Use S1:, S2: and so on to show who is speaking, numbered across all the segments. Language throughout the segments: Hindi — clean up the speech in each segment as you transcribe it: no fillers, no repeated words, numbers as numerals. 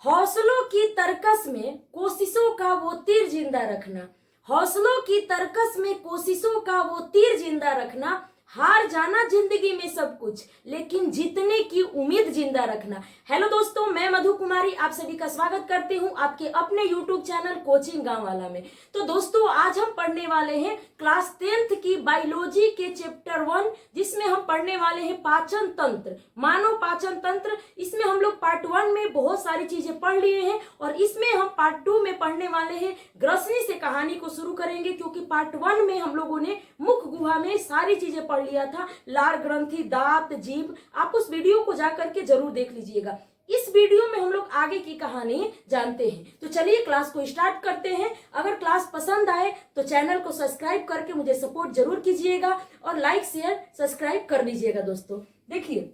S1: हौसलों की तरकस में कोशिशों का वो तीर जिंदा रखना। हौसलों की तरकस में कोशिशों का वो तीर जिंदा रखना। हार जाना जिंदगी में सब कुछ, लेकिन जीतने की उम्मीद जिंदा रखना। हेलो दोस्तों, मैं मधु कुमारी आप सभी का स्वागत करती हूं आपके अपने यूट्यूब चैनल कोचिंग गांव वाला में। तो दोस्तों, आज हम पढ़ने वाले हैं क्लास 10th की बायोलॉजी के चैप्टर 1, जिसमें हम पढ़ने वाले हैं पाचन तंत्र, मानव पाचन तंत्र। इसमें हम लोग पार्ट 1 में बहुत सारी चीजें पढ़ लिए हैं और इसमें हम पार्ट 2 में पढ़ने वाले हैं। ग्रसनी से कहानी को शुरू करेंगे, क्योंकि पार्ट 1 में हम लोगों ने मुख गुहा में सारी चीजें पढ़ लिया था, लार ग्रंथि, दांत, जीभ। आप उस वीडियो को जाकर के जरूर देख लीजिएगा। इस वीडियो में हम लोग आगे की कहानी जानते हैं। तो चलिए क्लास को स्टार्ट करते हैं। अगर क्लास पसंद आए तो चैनल को सब्सक्राइब करके मुझे सपोर्ट जरूर कीजिएगा और लाइक शेयर सब्सक्राइब कर लीजिएगा। दोस्तों देखिए,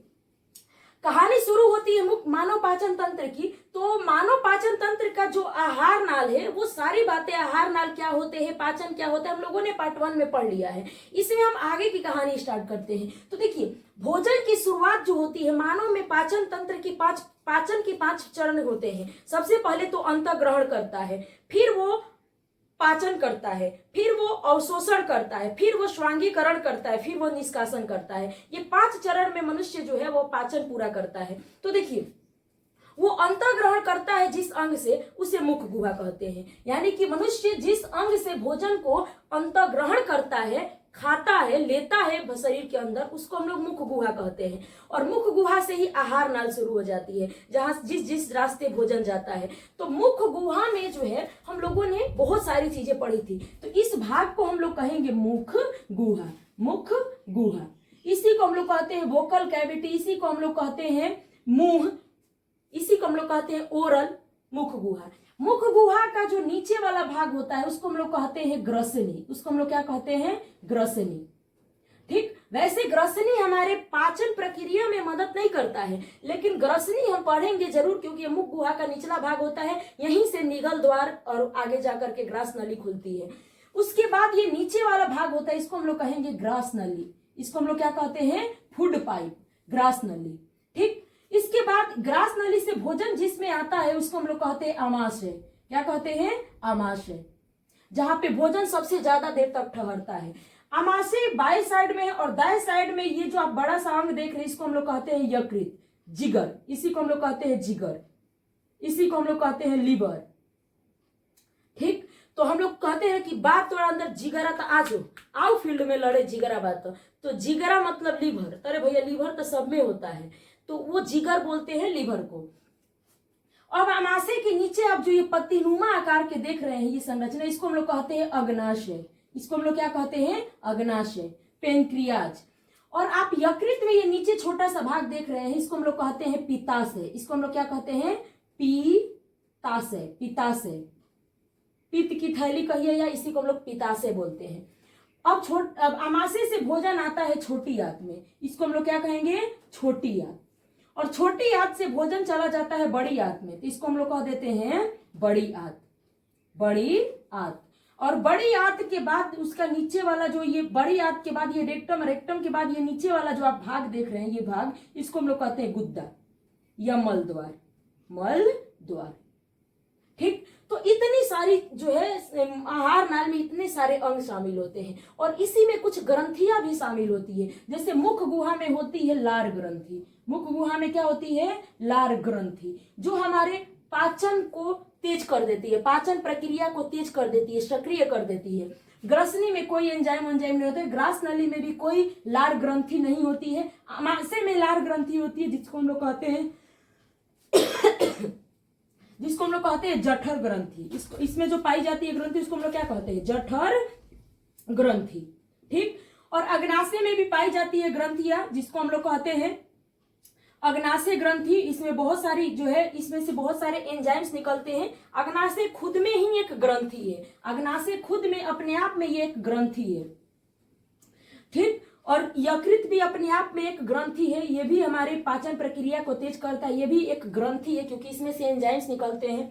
S1: कहानी शुरू होती है मानव पाचन तंत्र की। तो मानव पाचन तंत्र का जो आहार नाल है, वो सारी बातें, आहार नाल क्या होते हैं, पाचन क्या होता है, हम लोगों ने पार्ट 1 में पढ़ लिया है। इसमें हम आगे की कहानी स्टार्ट करते हैं। तो देखिए, भोजन की शुरुआत जो होती है, मानव में पाचन तंत्र की पाचन की 5 चरण होते हैं। सबसे पहले तो अंतःग्रहण करता है, फिर वो पाचन करता है, फिर वो अवशोषण करता है, फिर वो श्वांगीकरण करता है, फिर वो निष्कासन करता है। ये 5 चरण में मनुष्य जो है वो पाचन पूरा करता है। तो देखिए, वो अंतःग्रहण करता है जिस अंग से, उसे मुख गुहा कहते हैं। यानी कि मनुष्य जिस अंग से भोजन को अंतःग्रहण करता है, खाता है, लेता है शरीर के अंदर, उसको हम लोग मुख गुहा कहते हैं। और मुख गुहा से ही आहार नाल शुरू हो जाती है, जहां जिस जिस रास्ते भोजन जाता है। तो मुख गुहा में जो है हम लोगों ने बहुत सारी चीजें पढ़ी थी। तो इस भाग को हम लोग कहेंगे मुख गुहा। मुख गुहा, इसी को हम लोग कहते हैं वोकल कैविटी, इसी को हम लोग कहते हैं मुंह, इसी को हम लोग कहते हैं ओरल, मुख गुहा। मुख गुहा का जो नीचे वाला भाग होता है उसको हम लोग कहते हैं ग्रसनी। उसको हम लोग क्या कहते हैं? ग्रसनी। ठीक, वैसे ग्रसनी हमारे पाचन प्रक्रिया में मदद नहीं करता है, लेकिन ग्रसनी हम पढ़ेंगे जरूर, क्योंकि मुख गुहा का निचला भाग होता है, यहीं से निगल द्वार और आगे जाकर के ग्रास नली खुलती है। उसके बाद ये नीचे वाला भाग होता है, इसको हम लोग कहेंगे ग्रास नली। इसको हम लोग क्या कहते हैं? फूड पाइप, ग्रास नली। ठीक, इसके बाद ग्रास नली से भोजन जिसमें आता है उसको हम लोग कहते हैं आमाशय। क्या कहते हैं? आमाशय, जहां पे भोजन सबसे ज्यादा देर तक ठहरता है। आमाशय बाएं साइड में है और दाएं साइड में ये जो आप बड़ा सा अंग देख रहे हैं, इसको हम लोग कहते हैं यकृत, जिगर। इसी को हम लोग कहते हैं जिगर, इसी को हम लोग कहते हैं लीवर। ठीक, तो हम लोग कहते हैं कि बात थोड़ा अंदर जिगरा, तो आज आओ फील्ड में लड़े जिगरा बात। तो जिगरा मतलब लीवर। अरे भैया, लीवर तो सब में होता है, तो वो जिगर बोलते हैं लीवर को। अब आमाशय के नीचे आप जो ये पत्तीनुमा आकार के देख रहे हैं, ये संरचना, इसको हम लोग कहते हैं अग्नाशय। इसको हम लोग क्या कहते हैं? अग्नाशय, पेनक्रियाज। और आप यकृत में ये नीचे छोटा सा भाग देख रहे हैं, इसको हम लोग कहते हैं पित्ताशय। इसको हम लोग क्या कहते हैं? पित्ताशय, पित्ताशय, पित्त की थैली कहिए, या इसी को हम लोग पित्ताशय बोलते हैं। अब आमाशय से भोजन आता है छोटी आंत में, इसको हम लोग क्या कहेंगे? छोटी आंत। और छोटी आंत से भोजन चला जाता है बड़ी आंत में, तो इसको हम लोग कह देते हैं बड़ी आंत, बड़ी आंत। और बड़ी आंत के बाद उसका नीचे वाला जो, ये बड़ी आंत के बाद ये रेक्टम, रेक्टम के बाद ये नीचे वाला जो आप भाग देख रहे हैं, ये भाग, इसको हम लोग कहते हैं गुद्दा या मल द्वार, मल द्वार। ठीक, तो इतनी सारी जो है आहार नाल में इतने सारे अंग शामिल होते हैं, और इसी में कुछ ग्रंथियां भी शामिल होती है। जैसे मुख गुहा में होती है लार ग्रंथि। मुख गुहा में क्या होती है? लार ग्रंथि, जो हमारे पाचन को तेज कर देती है, पाचन प्रक्रिया को तेज कर देती है, सक्रिय कर देती है। ग्रसनी में कोई एंजाइम नहीं होता है, ग्रास नली में भी कोई लार ग्रंथि नहीं होती है। आमाशय में लार ग्रंथि होती है, जिसको हम लोग कहते हैं जठर ग्रंथि। इसमें जो पाई जाती है ग्रंथि, उसको हम लोग क्या कहते हैं? जठर ग्रंथि। ठीक, और अग्नाशय में भी पाई जाती है ग्रंथियां, जिसको हम लोग कहते हैं अग्नाशय ग्रंथि। इसमें बहुत सारी जो है, इसमें से बहुत सारे एंजाइम्स निकलते हैं। अग्नाशय खुद में ही एक ग्रंथि है, अग्नाशय खुद में अपने आप में ये एक ग्रंथि है। ठीक, और यकृत भी अपने आप में एक ग्रंथि है, ये भी हमारे पाचन प्रक्रिया को तेज करता है, ये भी एक ग्रंथि है, क्योंकि इसमें से एंजाइम्स निकलते हैं।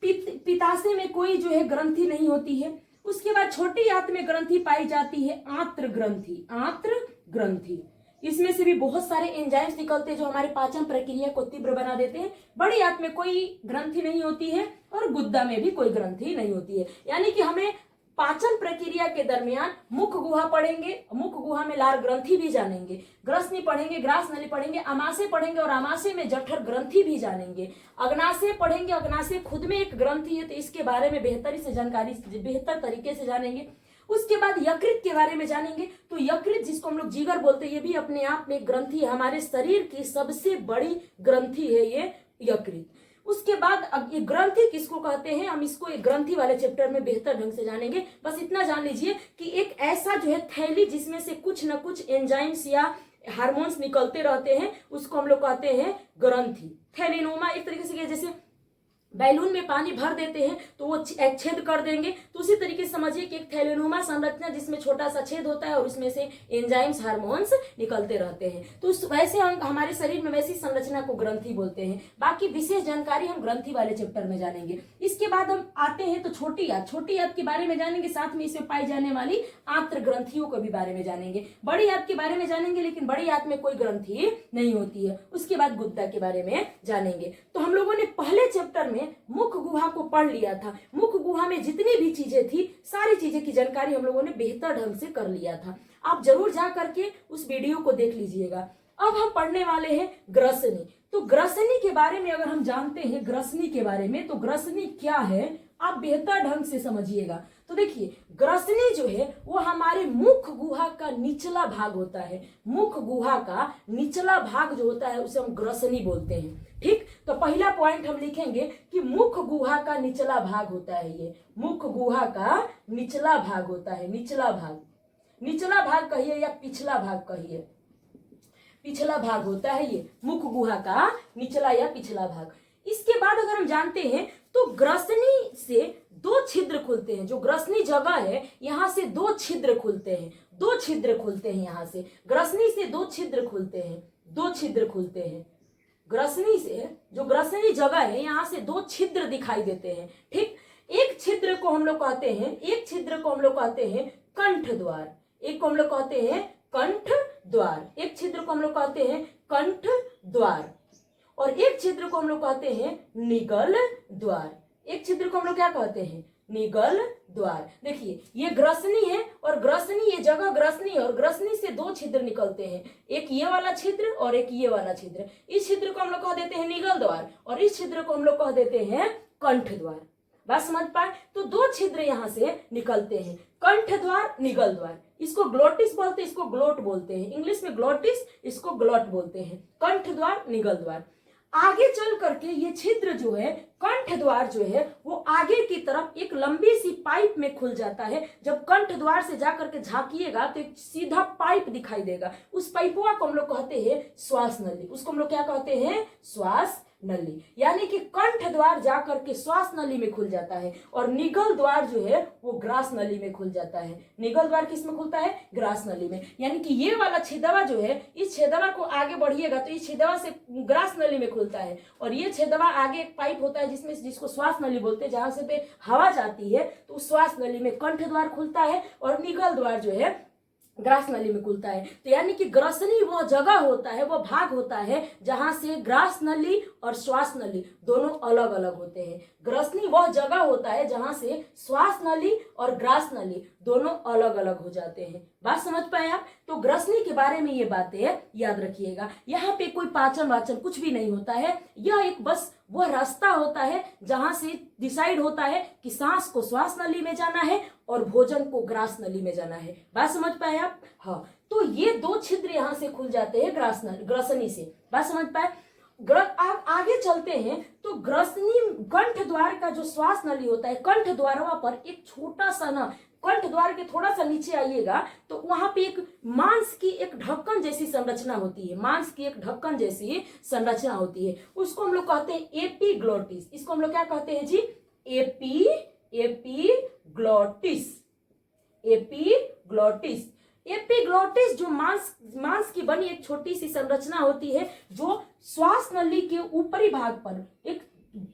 S1: पित्ताशय में कोई जो है ग्रंथि नहीं होती है। उसके बाद छोटी आंत में ग्रंथि पाई जाती है आंत्र ग्रंथि, आंत्र ग्रंथि। इसमें से भी बहुत सारे एंजाइम्स निकलते हैं जो हमारे पाचन प्रक्रिया को तीव्र बना देते हैं। बड़ी आंत में कोई ग्रंथि नहीं होती है और गुद्दा में भी कोई ग्रंथि नहीं होती है। यानी कि हमें पाचन प्रक्रिया के दरमियान मुख गुहा पढ़ेंगे, मुख गुहा में लार ग्रंथि भी जानेंगे, ग्रसनी पढ़ेंगे, ग्रास नली पढ़ेंगे, अमाशय पढ़ेंगे और अमाशय में जठर ग्रंथि भी जानेंगे, अग्नाशय पढ़ेंगे। अग्नाशय खुद में एक ग्रंथि है तो इसके बारे में बेहतर तरीके से जानेंगे। उसके बाद यकृत के बारे में जानेंगे। तो यकृत जिसको हम लोग जिगर बोलते हैं, ये भी अपने आप में ग्रंथि है, हमारे शरीर की सबसे बड़ी ग्रंथि है ये यकृत। उसके बाद अब ये ग्रंथि किसको कहते हैं, हम इसको एक ग्रंथि वाले चैप्टर में बेहतर ढंग से जानेंगे। बस इतना जान लीजिए कि एक ऐसा जो है थैली जिसमें से कुछ न कुछ एंजाइम्स या हार्मोन्स निकलते रहते हैं, उसको हम लोग कहते हैं ग्रंथि। थैलीनुमा एक तरीके से जैसे बैलून में पानी भर देते हैं तो वो एक छेद कर देंगे, तो उसी तरीके से समझिए कि एक थैलीनुमा संरचना जिसमें छोटा सा छेद होता है और उसमें से एंजाइम्स हार्मोन्स निकलते रहते हैं। तो वैसे हम हमारे शरीर में वैसी संरचना को ग्रंथि बोलते हैं। बाकी विशेष जानकारी हम ग्रंथि वाले चैप्टर में जानेंगे। इसके बाद हम आते हैं तो छोटी आंत, छोटी आंत के बारे में जानेंगे, साथ में इसमें पाई जाने वाली आंत्र ग्रंथियों के भी बारे में जानेंगे। बड़ी आंत के बारे में जानेंगे लेकिन बड़ी आंत में कोई ग्रंथि नहीं होती है। उसके बाद गुद्दा के बारे में जानेंगे। तो हम लोगों ने पहले चैप्टर में मुख गुहा को पढ़ लिया था। मुख गुहा में जितनी भी चीजें थी, सारी चीजें की जानकारी हम लोगों ने बेहतर ढंग से कर लिया था। आप जरूर जा करके उस वीडियो को देख लीजिएगा। अब हम पढ़ने वाले हैं ग्रसनी। तो ग्रसनी के बारे में अगर हम जानते हैं, ग्रसनी के बारे में, तो ग्रसनी क्या है आप बेहतर ढंग से समझिएगा। तो देखिए, ग्रसनी जो है वो हमारे मुख गुहा का निचला भाग होता है। मुख गुहा का निचला भाग जो होता है उसे हम ग्रसनी बोलते हैं। ठीक, तो पहला पॉइंट हम लिखेंगे कि मुख गुहा का निचला भाग होता है। ये मुख गुहा का निचला भाग होता है। निचला भाग, निचला भाग कहिए या पिछला भाग कहिए, पिछला भाग होता है ये मुख गुहा का निचला या पिछला भाग। इसके बाद अगर हम जानते हैं तो ग्रसनी से दो छिद्र खुलते हैं। जो ग्रसनी जगह है यहाँ से दो छिद्र खुलते हैं, दो छिद्र खुलते हैं। यहाँ से ग्रसनी से दो छिद्र खुलते हैं, दो छिद्र खुलते हैं। ग्रसनी से जो ग्रसनी जगह है यहाँ से दो छिद्र दिखाई देते हैं। ठीक, एक छिद्र को हम लोग कहते हैं, एक छिद्र को हम लोग कहते हैं कंठ द्वार, एक को हम लोग कहते हैं कंठ द्वार, एक छिद्र को हम लोग कहते हैं कंठ द्वार और एक छिद्र को हम लोग कहते हैं निगल द्वार। एक छिद्र को हम लोग क्या कहते हैं, निगल द्वार। देखिए ये ग्रसनी है और ग्रसनी, ये जगह ग्रसनी है और ग्रसनी से दो छिद्र निकलते हैं, एक ये वाला छिद्र और एक ये वाला छिद्र। इस छिद्र को हम लोग कह देते हैं निगल द्वार और इस छिद्र को हम लोग कह देते हैं कंठ द्वार। बात समझ पाए? तो दो छिद्र यहाँ से निकलते हैं, कंठ द्वार, निगल द्वार। इसको ग्लोटिस बोलते हैं, इसको ग्लोट बोलते हैं। इंग्लिश में ग्लोटिस, इसको ग्लोट बोलते हैं। कंठ द्वार, निगल द्वार। आगे चल करके ये छिद्र जो है, कंठ द्वार जो है, वो आगे की तरफ एक लंबी सी पाइप में खुल जाता है। जब कंठ द्वार से जाकर के झांकिएगा तो एक सीधा पाइप दिखाई देगा। उस पाइपवा को हम लोग कहते हैं श्वास नली। उसको हम लोग क्या कहते हैं, श्वास नली। यानी कि कंठ द्वार जाकर के श्वास नली में खुल जाता है और निगल द्वार जो है वो ग्रास नली में खुल जाता है। निगल द्वार किस में खुलता है, ग्रास नली में। यानी कि ये वाला छेदवा जो है, इस छेदवा को आगे बढ़िएगा तो इस छेदवा से ग्रास नली में खुलता है और ये छेदवा आगे एक पाइप होता है जिसको श्वास नली बोलते हैं, जहां से पे हवा जाती है तो उस श्वास नली में कंठ द्वार खुलता है और निगल द्वार जो है ग्रास नली में खुलता है। तो यानी कि ग्रसनी वह जगह होता है, वह भाग होता है जहां से ग्रास नली और श्वास नली दोनों अलग अलग होते हैं। ग्रसनी वह जगह होता है जहां से श्वास नली और ग्रास नली दोनों अलग अलग हो जाते हैं। बात समझ पाए आप? तो ग्रसनी के बारे में ये बातें याद रखिएगा। यहाँ पे कोई पाचन वाचन कुछ भी नहीं होता है। यह एक बस वह रास्ता होता है जहां से डिसाइड होता है कि सांस को श्वास नली में जाना है और भोजन को ग्रास नली में जाना है। बात समझ पाए आप? हाँ, तो ये दो छिद्र यहाँ से खुल जाते हैं ग्रसनी से। बात समझ पाए? आप आगे चलते हैं तो ग्रसनी कंठ द्वार का जो श्वास नली होता है, कंठ द्वारवा पर एक छोटा सा ना, कंठ द्वार के थोड़ा सा नीचे आइएगा तो वहां पे एक मांस की एक ढक्कन जैसी संरचना होती है। मांस की एक ढक्कन जैसी संरचना होती है, उसको हम लोग कहते हैं एपीग्लोटिस। इसको हम लोग क्या कहते हैं जी, एपीग्लोटिस। एपीग्लोटिस, एपीग्लोटिस जो मांस की बनी एक छोटी सी संरचना होती है जो श्वास नली के ऊपरी भाग पर एक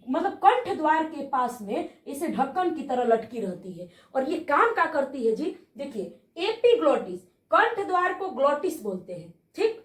S1: मतलब कंठ द्वार के पास में इसे ढक्कन की तरह लटकी रहती है। और ये काम क्या करती है जी, देखिए एपीग्लोटिस, कंठ द्वार को ग्लोटिस बोलते हैं, ठीक,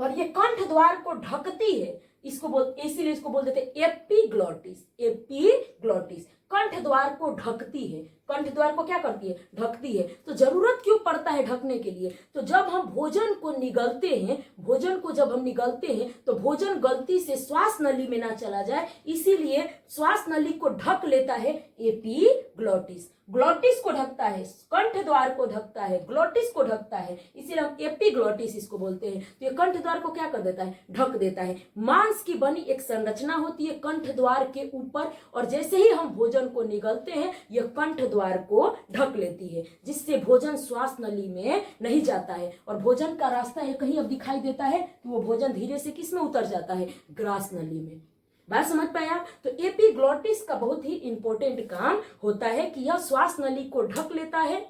S1: और ये कंठ द्वार को ढकती है, इसीलिए इसको बोल देते हैं एपिग्लॉटिस। एपिग्लॉटिस कंठ द्वार को ढकती है। कंठ द्वार को क्या करती है? ढकती है। तो जरूरत क्यों पड़ता है ढकने के लिए? तो जब हम भोजन को निगलते हैं, भोजन को जब हम निगलते हैं तो भोजन गलती से श्वास नली में ना चला जाए, इसीलिए श्वास नली को ढक लेता है एपिग्लॉटिस। ग्लॉटिस को ढकता है, कंठ द्वार को ढकता है, ग्लॉटिस को ढकता है, इसीलिए हम एपिग्लॉटिस इसको बोलते हैं। तो ये कंठ द्वार को क्या कर देता है? ढक देता है। मांस की बनी एक संरचना होती है कंठ द्वार के ऊपर, और जैसे ही हम भोजन को निगलते हैं यह कंठ द्वार को ढक लेती है, जिससे भोजन श्वास नली में नहीं जाता है। और भोजन का रास्ता ये कहीं अब दिखाई देता है तो वो भोजन धीरे से किस में उतर जाता है? ग्रास नली में। बात समझ पाए आप? तो एपिग्लॉटिस का बहुत ही इंपॉर्टेंट काम होता है कि यह श्वास नली को ढक लेता है,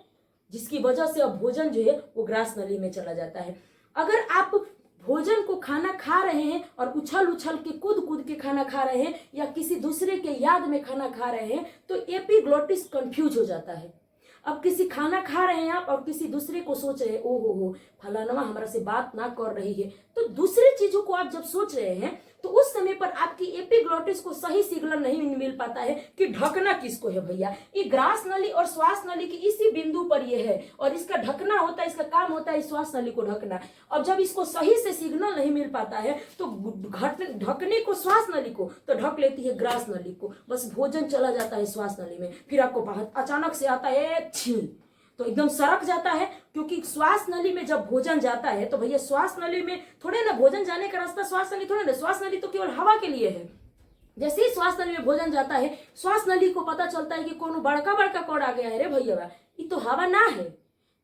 S1: जिसकी वजह से अब भोजन जो है वो ग्रास नली में चला जाता है। अगर आप भोजन को खाना खा रहे हैं और उछल उछल के कूद कूद के खाना खा रहे हैं या किसी दूसरे के याद में खाना खा रहे हैं तो एपिग्लॉटिस कंफ्यूज हो जाता है। अब किसी खाना खा रहे हैं आप और किसी दूसरे को सोच रहे हैं, ओ हो फलाना हमारा से बात ना कर रही है, तो दूसरी चीजों को आप जब सोच रहे हैं तो उस समय पर आपकी एपिग्लॉटिस को सही सिग्नल नहीं मिल पाता है कि ढकना किसको है भैया। ये ग्रास नली और श्वास नली की इसी बिंदु पर ये है और इसका ढकना होता है, इसका काम होता है श्वास नली को ढकना। अब जब इसको सही से सिग्नल नहीं मिल पाता है तो ढकने को श्वास नली को तो ढक लेती है ग्रास नली को, बस भोजन चला जाता है श्वास नली में। फिर आपको अचानक से आता है छीन, तो एकदम सरक जाता है, क्योंकि श्वास नली में जब भोजन जाता है तो भैया श्वास नली में थोड़े ना भोजन जाने का रास्ता श्वास नली थोड़े ना, श्वास नली तो केवल हवा के लिए है। जैसे ही श्वास नली में भोजन जाता है श्वास नली को पता चलता है कि कोनो बड़का बड़का कौड़ आ गया है रे भैया, ये तो हवा ना है,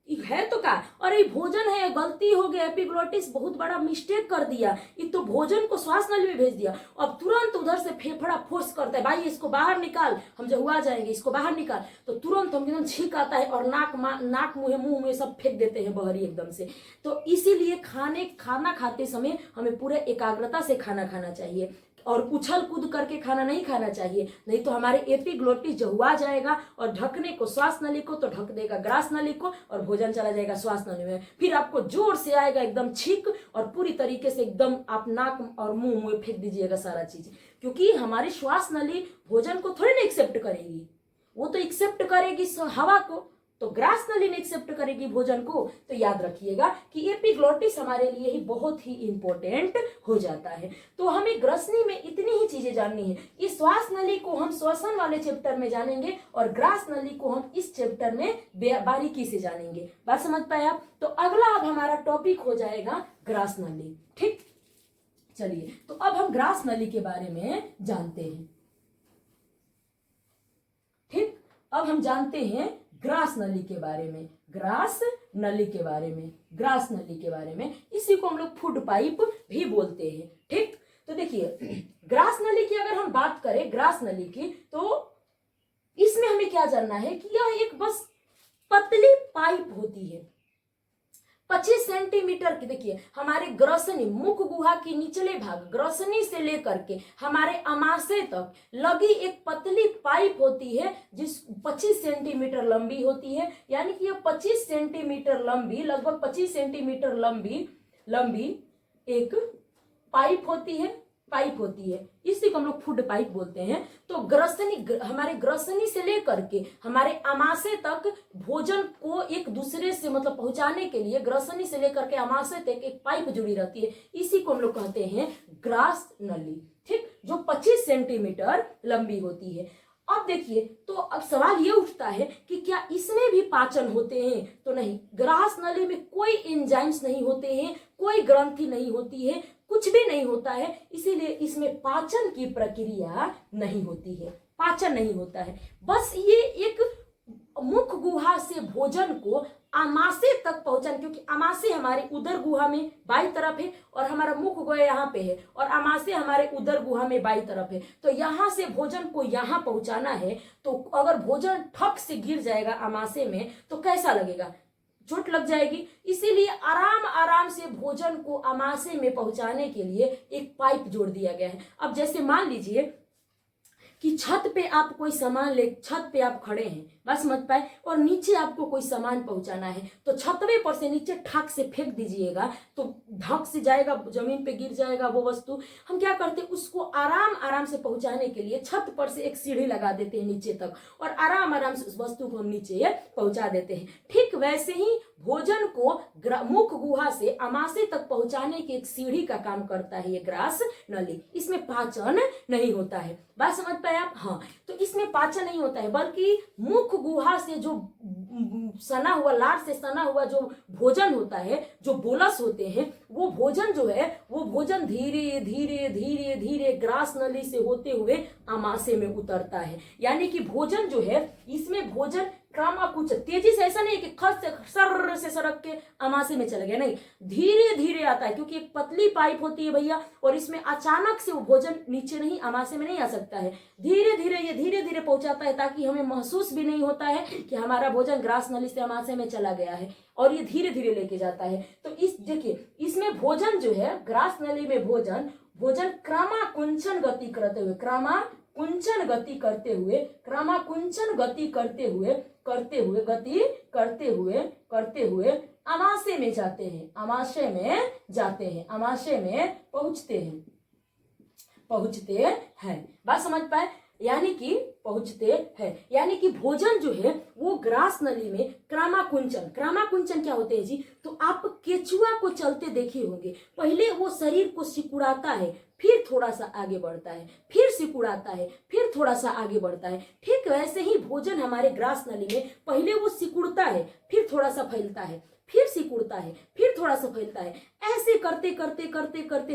S1: है तो का, और ये भोजन है, गलती हो गया, एपिग्लॉटिस बहुत बड़ा मिस्टेक कर दिया, ये तो भोजन को श्वास नली में भेज दिया। अब तुरंत उधर से फेफड़ा फोर्स करता है, भाई इसको बाहर निकाल, हम जब हुआ जाएंगे, इसको बाहर निकाल, तो तुरंत हम एकदम छींक आता है और नाक मुंह में सब फेंक देते हैं बहरी एकदम से। तो इसीलिए खाना खाते समय हमें पूरे एकाग्रता से खाना खाना चाहिए और उछल कूद करके खाना नहीं खाना चाहिए, नहीं तो हमारे एपिग्लॉटिस जो हुआ जाएगा और ढकने को श्वास नली को तो ढक देगा ग्रास नली को और भोजन चला जाएगा श्वास नली में। फिर आपको जोर से आएगा एकदम छींक और पूरी तरीके से एकदम आप नाक और मुंह में फेंक दीजिएगा सारा चीज, क्योंकि हमारी श्वास नली भोजन को थोड़ी ना एक्सेप्ट करेगी, वो तो एक्सेप्ट करेगी हवा को, तो ग्रास नली ने एक्सेप्ट करेगी भोजन को। तो याद रखिएगा कि एपिग्लॉटिस हमारे लिए ही बहुत ही इंपॉर्टेंट हो जाता है। तो हमें ग्रसनी में इतनी ही चीजें जाननी है। इस श्वास नली को हम श्वसन वाले चैप्टर में जानेंगे और ग्रास नली को हम इस चैप्टर में बारीकी से जानेंगे। बात समझ पाए आप? तो अगला अब हमारा टॉपिक हो जाएगा ग्रास नली। ठीक, चलिए तो अब हम ग्रास नली के बारे में जानते हैं। ठीक, अब हम जानते हैं ग्रास नली के बारे में, ग्रास नली के बारे में, ग्रास नली के बारे में, इसी को हम लोग फूड पाइप भी बोलते हैं। ठीक, तो देखिए ग्रास नली की अगर हम बात करें, ग्रास नली की, तो इसमें हमें क्या जानना है कि यह एक बस पतली पाइप होती है 25 सेंटीमीटर की। देखिए हमारे ग्रसनी मुख गुहा की निचले भाग ग्रसनी से लेकर के हमारे अमाशय तक लगी एक पतली पाइप होती है जिस 25 सेंटीमीटर लंबी होती है, यानी कि यह 25 सेंटीमीटर लंबी, लगभग 25 सेंटीमीटर लंबी एक पाइप होती है, इसी को हम लोग फूड पाइप बोलते हैं। तो हमारे ग्रसनी से लेकर के हमारे अमाशय तक भोजन को एक दूसरे से मतलब पहुंचाने के लिए ग्रसनी से लेकर के अमाशय तक एक पाइप जुड़ी रहती है, इसी को हम लोग कहते हैं ग्रास नली। ठीक, जो 25 सेंटीमीटर लंबी होती है। अब देखिए तो अब सवाल ये उठता है कि क्या इसमें भी पाचन होते हैं? तो नहीं, ग्रास नली में कोई एंजाइम्स नहीं होते हैं, कोई ग्रंथि नहीं होती है, कुछ भी नहीं होता है, इसीलिए इसमें पाचन की प्रक्रिया नहीं होती है, पाचन नहीं होता है। बस ये एक मुख गुहा से भोजन को अमाशय तक पहुंचाने, क्योंकि अमाशय हमारे उदर गुहा में बाई तरफ है और हमारा मुख गुहा यहाँ पे है और अमाशय हमारे उदर गुहा में बाई तरफ है, तो यहाँ से भोजन को यहाँ पहुंचाना है। तो अगर भोजन ठक से गिर जाएगा अमाशय में तो कैसा लगेगा? चोट लग जाएगी। इसीलिए आराम आराम से भोजन को अमाशय में पहुंचाने के लिए एक पाइप जोड़ दिया गया है। अब जैसे मान लीजिए कि छत पे आप कोई सामान ले, छत पे आप खड़े हैं, बात समझ पाए। और नीचे आपको कोई सामान पहुंचाना है तो छतवे पर से नीचे ठाक से फेंक दीजिएगा तो धक से जाएगा, जमीन पे गिर जाएगा वो वस्तु। हम क्या करते हैं, उसको आराम आराम से पहुंचाने के लिए छत पर से एक सीढ़ी लगा देते हैं नीचे तक और आराम आराम से उस वस्तु को हम नीचे पहुंचा देते हैं। ठीक वैसे ही भोजन को मुख गुहा से आमाशय तक पहुंचाने की एक सीढ़ी का काम करता है ये ग्रास नली। इसमें पाचन नहीं होता है, बात समझ पाए आप। हाँ, तो इसमें पाचन नहीं होता है, बल्कि मुख गुहा से जो सना हुआ, लार से सना हुआ जो भोजन होता है, जो बोलस होते हैं, वो भोजन जो है वो भोजन धीरे धीरे धीरे धीरे ग्रास नली से होते हुए आमाशय में उतरता है। यानी कि भोजन जो है, इसमें भोजन क्रमाकुच तेजी से, ऐसा नहीं कि खस से सर से सरक के आमाशय में चला गया, नहीं, धीरे धीरे आता है क्योंकि एक पतली पाइप होती है भैया, और इसमें अचानक से वो भोजन नीचे नहीं, आमाशय में नहीं आ सकता है। धीरे धीरे ये धीरे धीरे पहुंचाता है ताकि हमें महसूस भी नहीं होता है कि हमारा भोजन ग्रास नली से आमाशय में चला गया है, और ये धीरे धीरे लेके जाता है। तो इस देखिए, इसमें भोजन जो है, ग्रास नली में भोजन क्रमाकुंचन गति करते हुए, क्रमाकुंचन गति करते हुए, क्रमाकुंचन गति करते हुए करते हुए आमाशय में जाते हैं, आमाशय में पहुंचते हैं। बात समझ पाए, यानी कि पहुंचते हैं, यानी कि भोजन जो है वो ग्रास नली में क्रमाकुंचन क्या होते हैं जी, तो आप केचुआ को चलते देखे होंगे, पहले वो शरीर को सिकुड़ाता है, फिर थोड़ा सा आगे बढ़ता है, फिर सिकुड़ाता है, फिर थोड़ा सा आगे बढ़ता है। ठीक वैसे ही भोजन हमारे ग्रास नली में पहले वो सिकुड़ता है, फिर थोड़ा सा फैलता है, फिर सिकुड़ता है, फिर थोड़ा सा फैलता है, ऐसे करते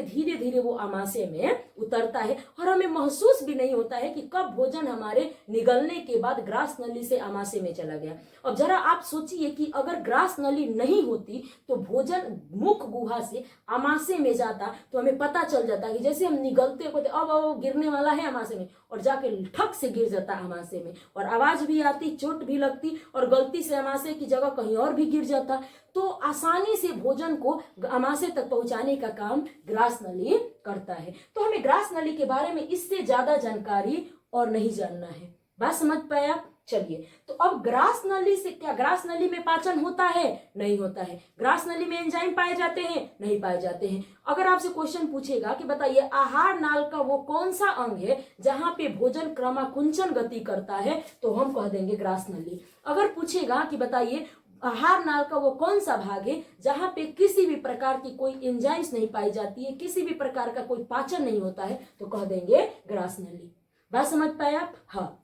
S1: धीरे धीरे वो आमाशय में उतरता है, और हमें महसूस भी नहीं होता है कि कब भोजन हमारे निगलने के बाद ग्रास नली से आमाशय में चला गया। अब जरा आप सोचिए कि अगर ग्रास नली नहीं होती तो भोजन मुख गुहा से आमाशय में जाता तो हमें पता चल जाता कि जैसे हम निगलते होते अब गिरने वाला है आमाशय में, और जाके ठक से गिर जाता आमाशय में, और आवाज भी आती, चोट भी लगती, और गलती से आमाशय की जगह कहीं और भी गिर जाता। तो आसानी से भोजन को आमाशय तक पहुंचाने का काम ग्रास नली करता है। तो हमें ग्रास नली के बारे में इससे ज्यादा जानकारी और नहीं जानना है, बात समझ पाए आप। चलिए, तो अब ग्रास नली से क्या, ग्रास नली में पाचन होता है? नहीं होता है। ग्रास नली में एंजाइम पाए जाते हैं? नहीं पाए जाते हैं। अगर आपसे क्वेश्चन पूछेगा कि बताइए आहार नाल का वो कौन सा अंग है जहां पे भोजन क्रमाकुंचन गति करता है, तो हम कह देंगे ग्रास नली। अगर पूछेगा कि बताइए आहार नाल का वो कौन सा भाग है जहां पे किसी भी प्रकार की कोई एंजाइम्स नहीं पाई जाती है, किसी भी प्रकार का कोई पाचन नहीं होता है, तो कह देंगे ग्रास नली। बात समझ पाए आप। हाँ,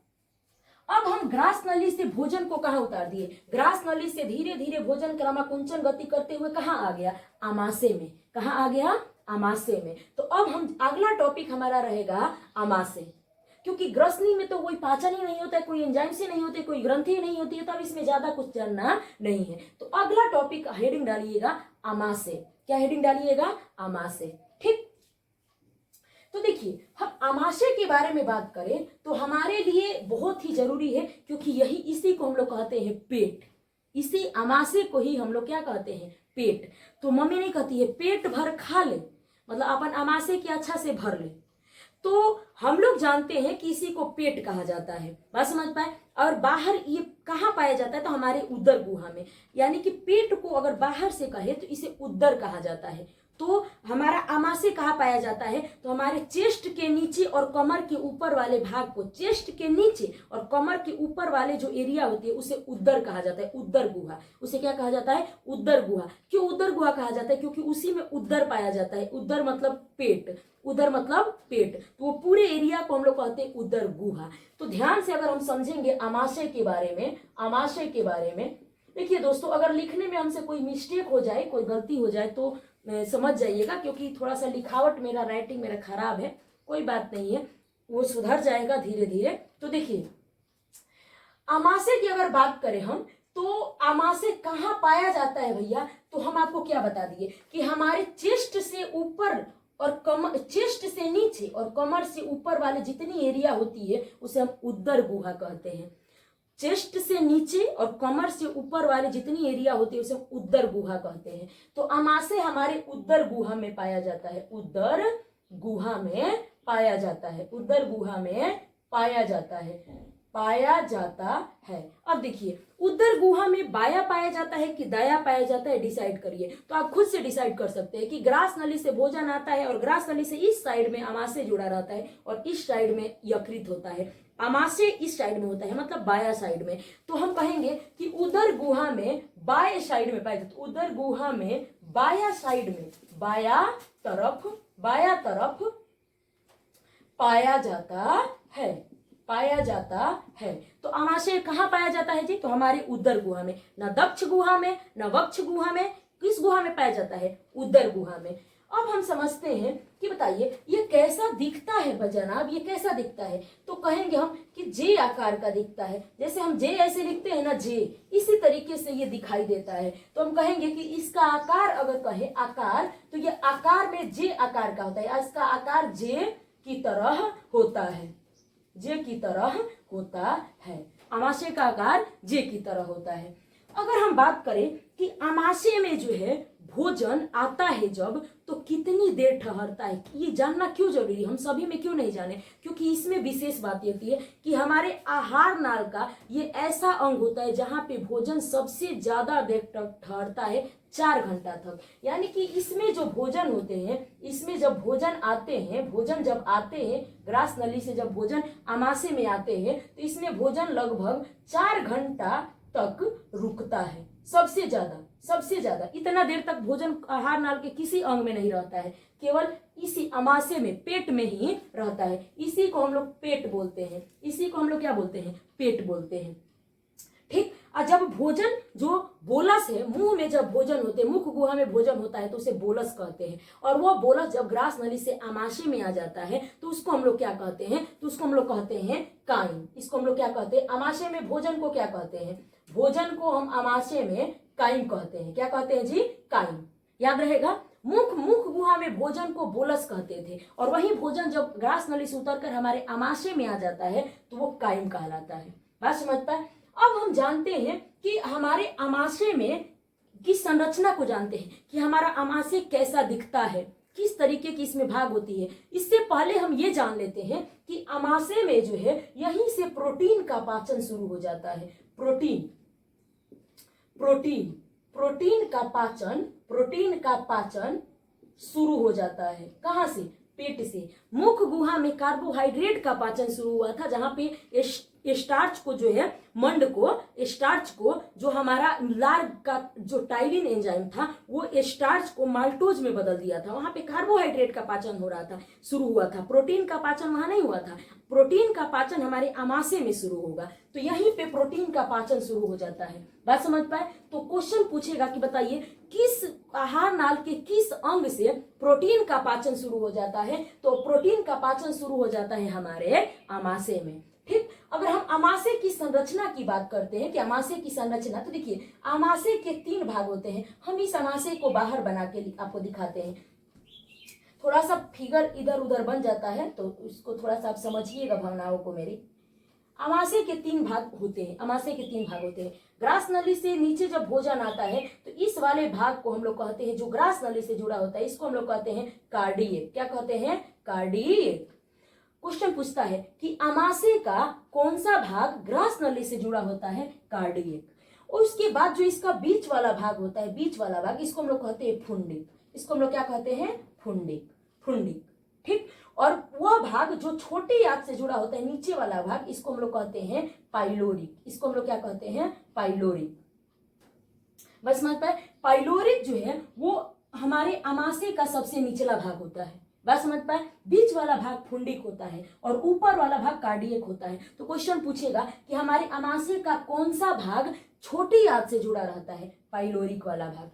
S1: अब हम ग्रास नली से भोजन को कहां उतार दिए, ग्रास नली से धीरे धीरे भोजन क्रमाकुंचन गति करते हुए कहां आ गया, आमाशय में। कहां आ गया, आमाशय में। तो अब हम अगला टॉपिक हमारा रहेगा आमाशय, क्योंकि ग्रसनी में तो कोई पाचन ही नहीं होता है, कोई एंजाइम से नहीं होते, कोई ग्रंथि ही नहीं होती है, तो अब इसमें ज्यादा कुछ जानना नहीं है। तो अगला टॉपिक हेडिंग डालिएगा आमाशय। क्या हेडिंग डालिएगा, आमाशय। ठीक, तो देखिए, हम आमाशय के बारे में बात करें तो हमारे लिए बहुत ही जरूरी है, क्योंकि इसी को हम लोग कहते हैं पेट। इसी आमाशय को ही हम लोग क्या कहते हैं, पेट। तो मम्मी नहीं कहती है पेट भर खा ले, मतलब अपन आमाशय की अच्छा से भर ले। तो हम लोग जानते हैं कि इसी को पेट कहा जाता है, बात समझ पाए। और बाहर ये कहाँ पाया जाता है, तो हमारे उदर गुहा में। यानी कि पेट को अगर बाहर से कहे तो इसे उदर कहा जाता है। तो हमारा आमाशय कहाँ पाया जाता है, तो हमारे चेस्ट के नीचे और कमर के ऊपर वाले भाग को, चेस्ट के नीचे और कमर के ऊपर वाले जो एरिया होती है उसे उदर कहा जाता है, उदर गुहा। उसे क्या कहा जाता है, उदर गुहा। क्यों उदर गुहा कहा जाता है, क्योंकि उसी में उदर पाया जाता है। उदर मतलब पेट, उदर मतलब पेट, तो वो पूरे एरिया को हम लोग कहते हैं उदर गुहा। तो ध्यान से अगर हम समझेंगे आमाशय के बारे में, आमाशय के बारे में, देखिए दोस्तों, अगर लिखने में हमसे कोई मिस्टेक हो जाए, कोई गलती हो जाए तो समझ जाइएगा, क्योंकि थोड़ा सा लिखावट मेरा, राइटिंग मेरा खराब है, कोई बात नहीं है, वो सुधर जाएगा धीरे धीरे। तो देखिए, आमाशय की अगर बात करें हम, तो आमाशय कहाँ पाया जाता है भैया, तो हम आपको क्या बता दिए कि हमारे चेस्ट से ऊपर और कमर, चेस्ट से नीचे और कमर से ऊपर वाले जितनी एरिया होती है उसे हम उदर गुहा कहते हैं। चेस्ट से नीचे और कमर से ऊपर वाले जितनी एरिया होती है उसे हम उदर गुहा कहते हैं। तो आमाशय हमारे उदर गुहा में पाया जाता है, उदर गुहा में पाया जाता है, उदर गुहा में पाया जाता है। पाया जाता है। अब देखिए उदर गुहा में बाया पाया जाता है कि दाया पाया जाता है, डिसाइड करिए। तो आप खुद से डिसाइड कर सकते हैं कि ग्रास नली से भोजन आता है और ग्रास नली से इस साइड में आमाशय जुड़ा रहता है और इस साइड में यकृत होता है। आमाशय इस साइड में होता है मतलब बाया साइड में, तो हम कहेंगे कि उदर गुहा में बाएं साइड में पाया जाता है। उदर गुहा में बाया साइड में, बाया तरफ पाया जाता है, पाया जाता है। तो आमाशय कहाँ पाया जाता है जी? तो हमारे उदर गुहा में, न दक्ष गुहा में न वक्ष गुहा में। किस गुहा में पाया जाता है? उदर गुहा में। अब हम समझते हैं कि बताइए ये कैसा दिखता है जनाब, ये कैसा दिखता है? तो कहेंगे हम कि जे आकार का दिखता है। जैसे हम जे ऐसे लिखते हैं ना, जे, इसी तरीके से ये दिखाई देता है। तो हम कहेंगे कि इसका आकार, अगर कहे आकार, तो ये आकार में जे आकार का होता है। इसका आकार जे की तरह होता है, जे की तरह होता है। आमाशय का आकार जे की तरह होता है। अगर हम बात करें कि आमाशय में जो है भोजन आता है जब, तो कितनी देर ठहरता है, ये जानना क्यों जरूरी है? हम सभी में क्यों नहीं जाने? क्योंकि इसमें विशेष बात ये होती है कि हमारे आहार नाल का ये ऐसा अंग होता है जहां पे भोजन सबसे ज्यादा देर तक ठहरता है, 4 घंटा तक। यानी कि इसमें जो भोजन होते हैं, इसमें जब भोजन आते हैं, भोजन जब आते हैं ग्रास नली से, जब भोजन आमाशय में आते हैं, तो इसमें भोजन लगभग 4 घंटा तक रुकता है। सबसे ज्यादा इतना देर तक भोजन आहार नाल के किसी अंग में नहीं रहता है, केवल इसी आमाशय में, पेट में ही रहता है। इसी को हम लोग पेट बोलते हैं, इसी को हम लोग क्या बोलते हैं? पेट बोलते हैं। ठीक। और जब भोजन जो बोलस है, मुंह में जब भोजन होते हैं, मुख गुहा में भोजन होता है, तो उसे बोलस कहते हैं। और वह बोलस जब ग्रास नली से आमाशय में आ जाता है तो उसको हम लोग क्या कहते हैं? तो उसको हम लोग कहते हैं काइम। इसको हम लोग क्या कहते हैं? आमाशय में भोजन को क्या कहते हैं? भोजन को हम आमाशय में काइम कहते हैं। क्या कहते हैं जी? काइम। याद रहेगा, मुख गुहा में भोजन को बोलस कहते थे, और वही भोजन जब ग्रास नली से उतरकर हमारे आमाशय में आ जाता है तो वो काइम कहलाता है। बात समझ पाए? अब हम जानते हैं कि हमारे आमाशय में की संरचना को जानते हैं कि हमारा आमाशय कैसा दिखता है, किस तरीके की इसमें भाग होती है। इससे पहले हम ये जान लेते हैं कि आमाशय में जो है यहीं से प्रोटीन का पाचन शुरू हो जाता है। प्रोटीन का पाचन शुरू हो जाता है। कहां से? पेट से। मुख गुहा में कार्बोहाइड्रेट का पाचन शुरू हुआ था, जहां पे स्टार्च को जो है, मंड को, स्टार्च को, जो हमारा लार का जो टाइलिन एंजाइम था, वो स्टार्च को माल्टोज में बदल दिया था। वहां पे कार्बोहाइड्रेट का पाचन हो रहा था, शुरू हुआ था। प्रोटीन का पाचन वहां नहीं हुआ था। प्रोटीन का पाचन हमारे आमाशय में शुरू होगा, तो यहीं पे प्रोटीन का पाचन शुरू हो जाता है। बात समझ पाए? तो क्वेश्चन पूछेगा कि बताइए किस आहार नाल के किस अंग से प्रोटीन का पाचन शुरू हो जाता है? तो प्रोटीन का पाचन शुरू हो जाता है हमारे आमाशय में। ठीक। अगर हम आमाशय की संरचना की बात करते हैं कि आमाशय की संरचना, तो देखिए आमाशय के 3 भाग होते हैं। हम इस आमाशय को बाहर बना के आपको दिखाते हैं। थोड़ा सा फिगर इधर उधर बन जाता है, तो उसको थोड़ा सा आप समझिएगा भावनाओं को मेरी। आमाशय के 3 भाग होते हैं। आमाशय के 3 भाग होते हैं। ग्रास नली से नीचे जब भोजन आता है तो इस वाले भाग को हम लोग कहते हैं, जो ग्रास नली से जुड़ा होता है, इसको हम लोग कहते हैं कार्डियक। क्या कहते हैं? कार्डियक। क्वेश्चन पूछता है कि आमाशय का कौन सा भाग ग्रास नली से जुड़ा होता है? कार्डियक। और उसके बाद जो इसका बीच वाला भाग होता है, बीच वाला भाग, इसको हम लोग कहते हैं फुंडिक। इसको हम लोग क्या कहते हैं? फुंडिक। ठीक। और वह भाग जो छोटी आंत से जुड़ा होता है, नीचे वाला भाग, इसको हम लोग कहते हैं पाइलोरिक। इसको हम लोग क्या कहते हैं? पाइलोरिक। बस समझ पाए? पाइलोरिक जो है वो हमारे आमाशय का सबसे निचला भाग होता है। बात समझ पाए? बीच वाला भाग फुंडिक होता है और ऊपर वाला भाग कार्डियक होता है। तो क्वेश्चन पूछेगा कि हमारे आमाशय का कौन सा भाग छोटी आंत से जुड़ा रहता है? पाइलोरिक वाला भाग।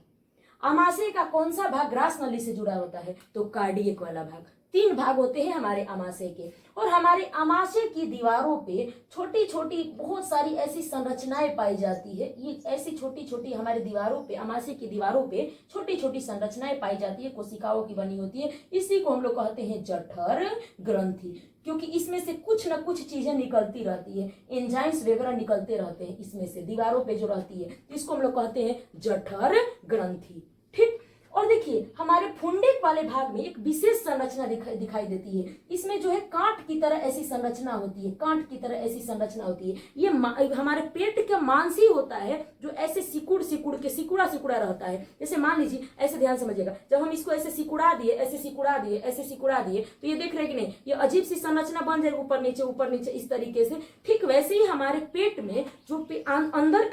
S1: आमाशय का कौन सा भाग ग्रास नली से जुड़ा होता है? तो कार्डियक वाला भाग। 3 भाग होते हैं हमारे आमाशय के। और हमारे आमाशय की दीवारों पे छोटी छोटी बहुत सारी ऐसी संरचनाएं पाई जाती है। ये ऐसी छोटी छोटी हमारे दीवारों पे, आमाशय की दीवारों पे छोटी छोटी संरचनाएं पाई जाती है, कोशिकाओं की बनी होती है। इसी को हम लोग कहते हैं जठर ग्रंथि, क्योंकि इसमें से कुछ न कुछ चीजें निकलती रहती है, एंजाइम्स वगैरह निकलते रहते हैं इसमें से, दीवारों पे जो रहती है। इसको हम लोग कहते हैं जठर ग्रंथि। ठीक। और देखिए हमारे फुंडिक वाले वाले भाग में एक विशेष संरचना दिखाई देती है। इसमें जो है कांट की तरह ऐसी संरचना होती है, कांट की तरह ऐसी संरचना होती है। ये हमारे पेट का मांस ही होता है जो ऐसे सिकुड़ सिकुड़ के सिकुड़ा सिकुड़ा रहता है। जैसे मान लीजिए, ऐसे ध्यान समझिएगा, जब हम इसको ऐसे सिकुड़ा दिए, ऐसे सिकुड़ा दिए, ऐसे सिकुड़ा दिए, तो ये देख रहे कि नहीं, ये अजीब सी संरचना बन जाएगी, ऊपर नीचे इस तरीके से। ठीक वैसे ही हमारे पेट में जो अंदर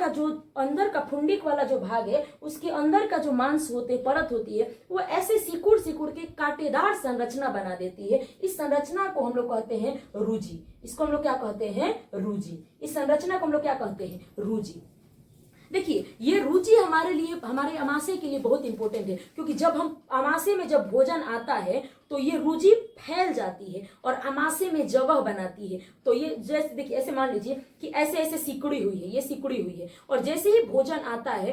S1: का फुंडिक वाला जो भाग है, उसके अंदर का जो मांस होते परत होती है, वो ऐसे सिकुड़ सिकुड़ के कांटेदार संरचना बना देती है। इस संरचना को हम लोग कहते हैं रुजी। इसको हम लोग क्या कहते हैं? रुजी। इस संरचना को हम लोग क्या कहते हैं? रुजी। देखिए, ये रुचि हमारे लिए, हमारे अमाशय के लिए बहुत इंपॉर्टेंट है, क्योंकि जब हम अमाशय में जब भोजन आता है तो ये रुचि फैल जाती है और अमाशय में जगह बनाती है। तो ये जैसे देखिए, ऐसे मान लीजिए कि ऐसे ऐसे सिकुड़ी हुई है, ये सिकुड़ी हुई है, और जैसे ही भोजन आता है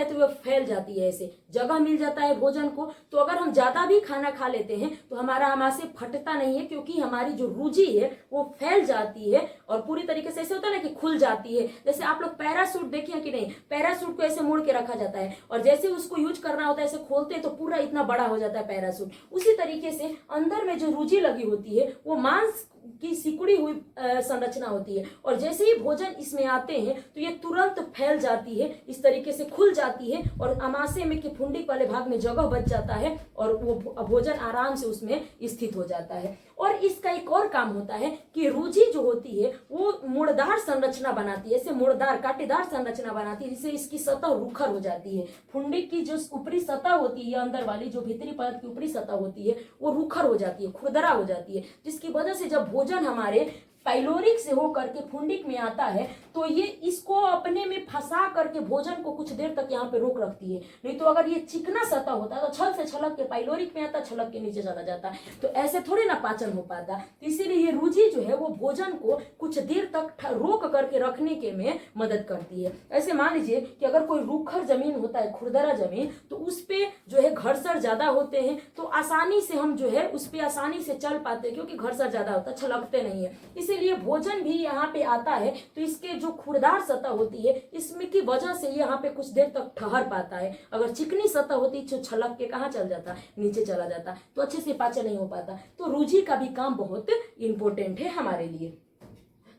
S1: तो वो फैल जाती है, ऐसे जगह मिल जाता है भोजन को। तो अगर हम ज्यादा भी खाना खा लेते हैं तो हमारा अमाशय फटता नहीं है, क्योंकि हमारी जो रुचि है वो फैल जाती है और पूरी तरीके से ऐसे होता है ना कि खुल जाती है। जैसे आप लोग पैरासूट देखिए कि नहीं, पैरासूट को ऐसे मोड़ के रखा जाता है और जैसे उसको यूज करना होता है ऐसे खोलते हैं तो पूरा इतना बड़ा हो जाता है पैरासूट। उसी तरीके से अंदर में जो रुचि लगी होती है वो मांस की सिकुड़ी हुई संरचना होती है, और जैसे ही भोजन इसमें आते हैं तो ये तुरंत फैल जाती है, इस तरीके से खुल जाती है और अमाशय में के फुंडिक वाले भाग में जगह बच जाता है और वो भोजन आराम से उसमें स्थित हो जाता है। और इसका एक और काम होता है कि रुचि जो होती है वो मुड़दार संरचना बनाती है, ऐसे मुड़दार कांटेदार संरचना बनाती है, जिससे इसकी सतह रूखर हो जाती है। फुंडिक की जो ऊपरी सतह होती है, अंदर वाली जो भीतरी परत की ऊपरी सतह होती है, वो रूखर हो जाती है, खुरदरा हो जाती है, जिसकी वजह से जब भोजन हमारे पाइलोरिक से होकर के फुंडिक में आता है तो ये इसको अपने में फंसा करके भोजन को कुछ देर तक यहाँ पे रोक रखती है। नहीं तो अगर ये चिकना सतह होता तो छल से छलक के पाइलोरिक में आता, छलक के नीचे चला जाता, तो ऐसे थोड़े ना पाचन हो पाता। तो इसीलिए ये रुचि जो है वो भोजन को कुछ देर तक रोक करके रखने के में मदद करती है। ऐसे मान लीजिए कि अगर कोई रूखर जमीन होता है, खुरदरा जमीन, तो उस पे जो है घर्षण ज्यादा होते हैं, तो आसानी से हम जो है उस पे आसानी से चल पाते हैं, क्योंकि घर्षण ज्यादा होता है, छलकते नहीं है। इसीलिए भोजन भी यहाँ पे आता है तो इसके जो खुरदार सतह होती है इसमें की वजह से यहाँ पे कुछ देर तक ठहर पाता है। अगर चिकनी सतह होती तो छलक के कहाँ चल जाता, नीचे चला जाता, तो अच्छे से पाचन नहीं हो पाता। तो रुचि का भी काम बहुत इंपॉर्टेंट है हमारे लिए।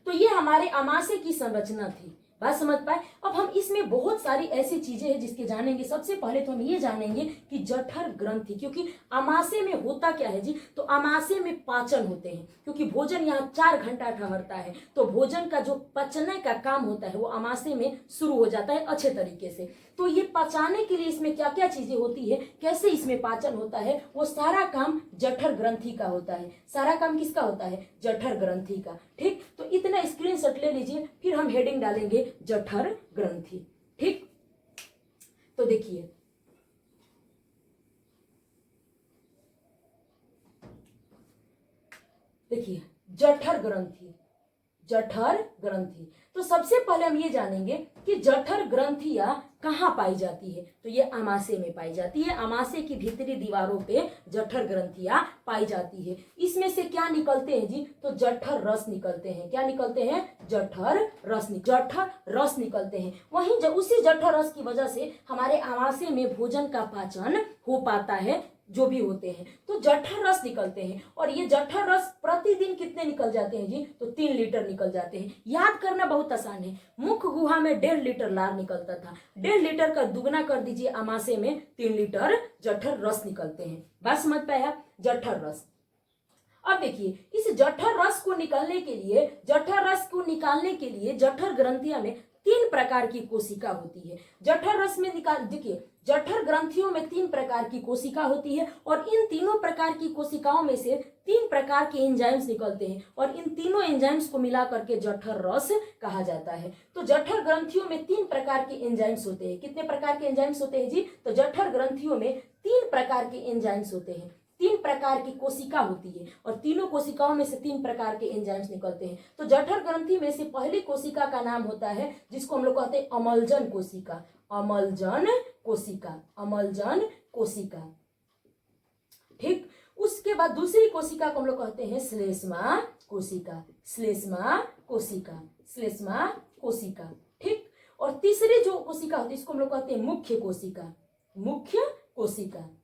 S1: तो ये हमारे अमाशय की संरचना थी, बात समझ पाए। अब हम इसमें बहुत सारी ऐसी चीजें हैं जिसके जानेंगे। सबसे पहले तो हम ये जानेंगे कि जठर ग्रंथि, क्योंकि अमाशय में होता क्या है जी, तो अमाशय में पाचन होते हैं, क्योंकि भोजन यहाँ 4 घंटा ठहरता है, तो भोजन का जो पचने का काम होता है वो अमाशय में शुरू हो जाता है अच्छे तरीके से। तो ये पचाने के लिए इसमें क्या क्या चीजें होती है, कैसे इसमें पाचन होता है, वो सारा काम जठर ग्रंथि का होता है। सारा काम किसका होता है? जठर ग्रंथि का। ठीक, तो इतना स्क्रीनशॉट ले लीजिए, फिर हम हेडिंग डालेंगे जठर ग्रंथि। ठीक, तो देखिए जठर ग्रंथि, जठर ग्रंथि। तो सबसे पहले हम ये जानेंगे कि जठर ग्रंथियां कहाँ पाई जाती है, तो ये अमाशय में पाई जाती है। अमाशय की भीतरी दीवारों पे जठर ग्रंथियां पाई जाती है। इसमें से क्या निकलते हैं जी, तो जठर रस निकलते हैं। क्या निकलते हैं? जठर रस निकलते हैं। वहीं जब उसी जठर रस की वजह से हमारे अमाशय में भोजन का पाचन हो पाता है, जो भी होते हैं, तो जठर रस निकलते हैं। और ये जठर रस प्रतिदिन कितने निकल जाते हैं जी, तो 3 लीटर निकल जाते हैं। याद करना बहुत आसान है। मुख गुहा में 1.5 लीटर लार निकलता था, 1.5 लीटर का दुगना कर दीजिए, अमाशय में 3 लीटर जठर रस निकलते हैं। बात समझ पाया? जठर रस। अब देखिए, इस जठर रस को निकालने के लिए जठर ग्रंथियां में 3 प्रकार की कोशिका होती है। जठर रस में देखिए, जठर ग्रंथियों में 3 प्रकार की कोशिका होती है, और इन तीनों प्रकार की कोशिकाओं में से 3 प्रकार के एंजाइम्स निकलते हैं, और इन तीनों एंजाइम्स को मिला करके जठर रस कहा जाता है। तो जठर ग्रंथियों में 3 प्रकार के एंजाइम्स होते हैं। कितने प्रकार के एंजाइम्स होते हैं जी, तो जठर ग्रंथियों में 3 प्रकार के एंजाइम्स होते हैं। 3 प्रकार की कोशिका होती है, और तीनों कोशिकाओं में से 3 प्रकार के एंजाइम्स निकलते हैं। तो जठर ग्रंथि में से पहली कोशिका का नाम होता है, जिसको हम लोग कहते हैं अमलजन कोशिका। अमलजन कोशिका। ठीक, उसके बाद दूसरी कोशिका को हम लोग कहते हैं श्लेष्मा कोशिका। ठीक, और तीसरी जो कोशिका होती है इसको हम लोग कहते हैं मुख्य कोशिका।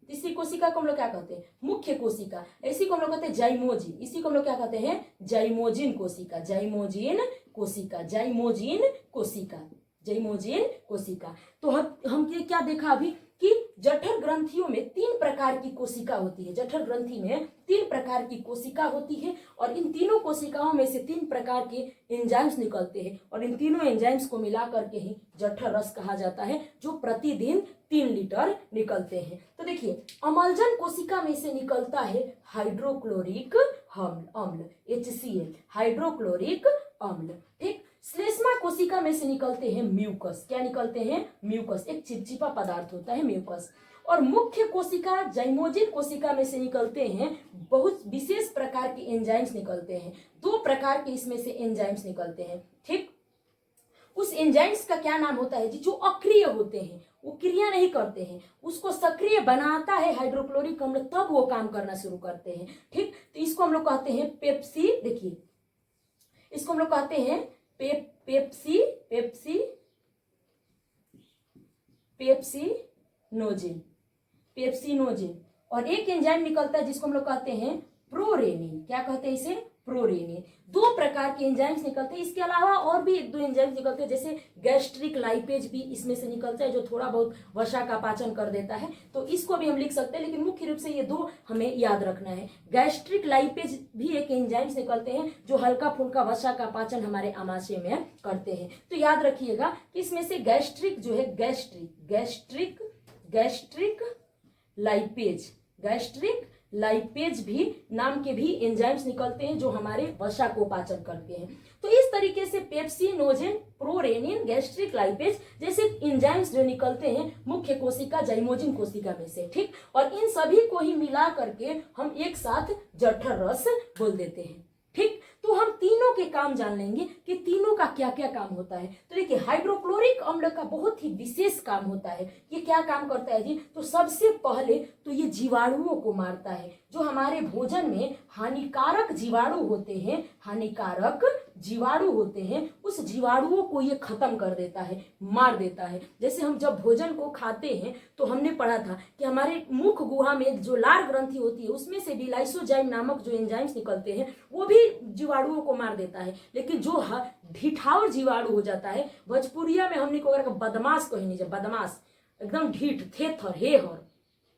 S1: तीसरी कोशिका को हम लोग क्या कहते हैं? मुख्य कोशिका। इसी को हम लोग कहते हैं जाइमोजी। इसी को हम लोग क्या कहते हैं? जाइमोजिन कोशिका। जाइमोजिन कोशिका, जाइमोजिन कोशिका, जाइमोजिन कोशिका। तो हम ये क्या देखा अभी कि जठर ग्रंथियों में 3 प्रकार की कोशिका होती है। जठर ग्रंथि में 3 प्रकार की कोशिका होती है और इन तीनों कोशिकाओं में से 3 प्रकार के एंजाइम्स निकलते हैं और इन तीनों एंजाइम्स को मिला करके ही जठर रस कहा जाता है, जो प्रतिदिन 3 लीटर निकलते हैं। तो देखिए, अम्लजन कोशिका में से निकलता है हाइड्रोक्लोरिक अम्ल, HCl, हाइड्रोक्लोरिक अम्ल। ठीक, श्लेष्मा कोशिका में से निकलते हैं म्यूकस। क्या निकलते हैं? म्यूकस, एक चिपचिपा पदार्थ होता है म्यूकस। और मुख्य कोशिका जाइमोजिन कोशिका में से निकलते हैं बहुत विशेष प्रकार के एंजाइम्स निकलते हैं। 2 प्रकार के इसमें से एंजाइम्स निकलते हैं। ठीक, उस एंजाइम्स का क्या नाम होता है जी? जो अक्रिय होते हैं, वो क्रिया नहीं करते हैं, उसको सक्रिय बनाता है हाइड्रोक्लोरिक अम्ल, तब वो काम करना शुरू करते हैं। ठीक, तो इसको हम लोग कहते हैं पेप्सी। देखिए, इसको हम लोग कहते हैं पेप्सिनोजेन। और एक एंजाइम निकलता है जिसको हम लोग कहते हैं प्रोरेनिन। क्या कहते हैं इसे? प्रोरेनिन। 2 प्रकार के एंजाइम्स निकलते हैं। इसके अलावा और भी 1-2 एंजाइम्स निकलते हैं, जैसे गैस्ट्रिक लाइपेज भी इसमें से निकलता है, जो थोड़ा बहुत वसा का पाचन कर देता है। तो इसको भी हम लिख सकते हैं, लेकिन मुख्य रूप से ये 2 हमें याद रखना है। गैस्ट्रिक लाइपेज भी एक एंजाइम्स निकलते हैं जो हल्का फुल्का वसा का पाचन हमारे आमाशय में करते हैं। तो याद रखिएगा कि इसमें से गैस्ट्रिक जो है, गैस्ट्रिक लाइपेज भी नाम के भी एंजाइम्स निकलते हैं जो हमारे वसा को पाचन करते हैं। तो इस तरीके से पेप्सिनोजेन, प्रोरेनिन, गैस्ट्रिक लाइपेज जैसे एंजाइम्स जो निकलते हैं मुख्य कोशिका जाइमोजिन कोशिका में से। ठीक, और इन सभी को ही मिला करके हम एक साथ जठर रस बोल देते हैं। ठीक, तो हम तीनों के काम जान लेंगे कि तीनों का क्या क्या काम होता है। तो देखिए, हाइड्रोक्लोरिक अम्ल का बहुत ही विशेष काम होता है। ये क्या काम करता है जी? तो सबसे पहले तो ये जीवाणुओं को मारता है। जो हमारे भोजन में हानिकारक जीवाणु होते हैं, उस जीवाणुओं को ये खत्म कर देता है, मार देता है। जैसे हम जब भोजन को खाते हैं तो हमने पढ़ा था कि हमारे मुख गुहा में जो लार ग्रंथि होती है, उसमें से भी लाइसोजाइम नामक जो एंजाइम्स निकलते हैं, वो भी जीवाणुओं को मार देता है। लेकिन जो ढिठावर जीवाणु हो जाता है, भोजपुरिया में हमने को बदमाश कही, जब बदमाश एकदम ढीठ, थेथर, हेहर,